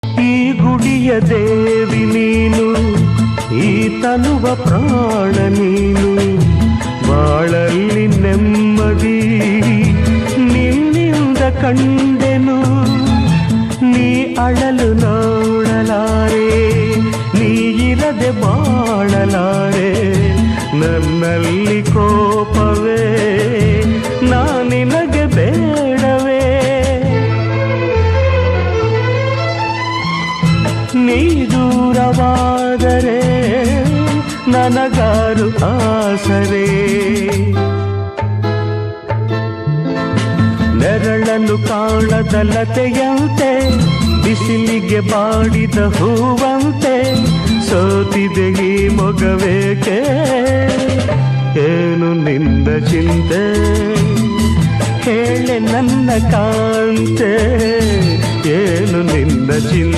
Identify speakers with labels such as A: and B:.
A: ಈ ಗುಡಿಯ ದೇವಿ ನೀನು, ಈ ತನುವ ಪ್ರಾಣ ನೀನು, ಬಾಳಲ್ಲಿ ನೆಮ್ಮದಿ ನಿನ್ನಿಂದ ಕಂಡೆನು. ನೀ ಅಳಲು ನೋಡಲಾರೆ, ನೀ ಇರದೆ ಬಾಳಲಾರೆ. ನನ್ನಲ್ಲಿ ಕೋಪವೇ ನಾನಿನಗೆ ಬೇಡವೇ. ನೀ ದೂರವಾದರೆ ನನಗಾರು ಆಸರೆ. ನೆರಳನ್ನು ಕಾಣದ ಲತೆಯಂತೆ, ಬಿಸಿಲಿಗೆ ಬಾಡಿದ ಹೂವಂತೆ, ಸೋತಿದೆ ಈ ಮೊಗವೇಕೆ. ಏನು ನಿಂದ ಚಿಂತೆ ಹೇಳೆ ನನ್ನ ಕಾಂತೆ, ಏನು ನಿಂದ ಚಿಂತೆ.